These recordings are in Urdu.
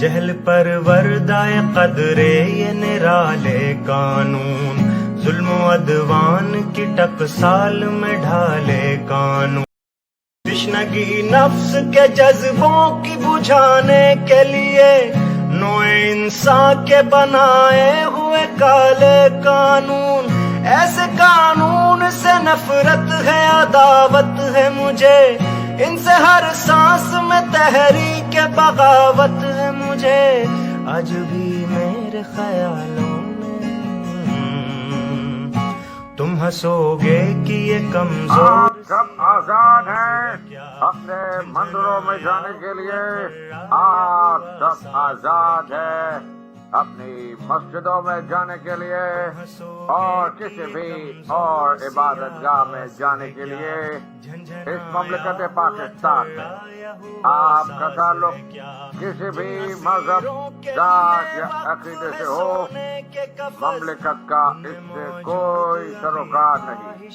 جہل پر وردائے قدرے یہ نرالے قانون، ظلم و عدوان کی ٹکسال میں ڈھالے قانون، تشنگی نفس کے جذبوں کی بجھانے کے لیے نوع انسان کے بنائے ہوئے کالے قانون، ایسے قانون سے نفرت ہے عداوت ہے مجھے، ان سے ہر سانس میں تحریک بغاوت ہے مجھے، آج بھی میرے خیالوں میں تم ہنسو گے کہ یہ کمزور سب آزاد ہیں اپنے مندروں میں جانے کے لیے، آپ سب آزاد ہیں اپنی مسجدوں میں جانے کے لیے اور کسی بھی اور عبادت گاہ میں جانے کے لیے۔ اس مملکت پاکستان میں آپ کا تعلق کسی بھی مذہب، ذات یا عقیدے سے ہو، مملکت کا اس سے کوئی سروکار نہیں۔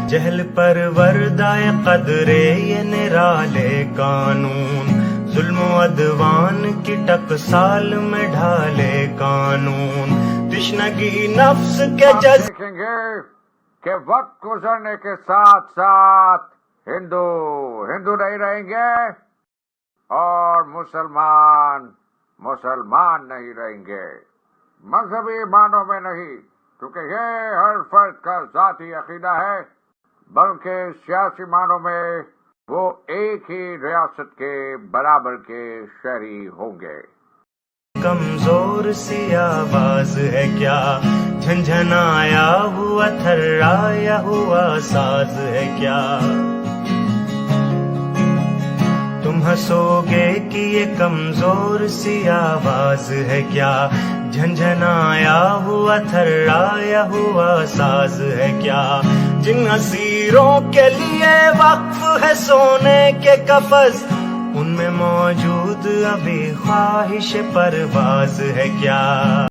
جہل پر وردائے قدرے یہ نرالے قانون، ظلم و عدوان کی ٹکسال میں ڈھالے قانون، تشنگی نفس کے دیکھیں گے کہ وقت گزرنے کے ساتھ ساتھ ہندو نہیں رہیں گے اور مسلمان نہیں رہیں گے، مذہبی معنوں میں نہیں، کیونکہ یہ ہر فرد کا ذاتی عقیدہ ہے، بلکہ سیاسی معنوں میں وہ ایک ہی ریاست کے برابر کے شہری ہوں گے۔ کمزور سی آواز ہے کیا، جھنجھنایا ہوا تھرایا ہوا ساز ہے کیا، تم ہنسو گے کہ یہ کمزور سی آواز ہے کیا، جھنجھنایا ہوا تھرایا ہوا ساز ہے کیا، جن اسیروں کے لیے وقف ہے سونے کے قفس، ان میں موجود ابھی خواہش پرواز ہے کیا۔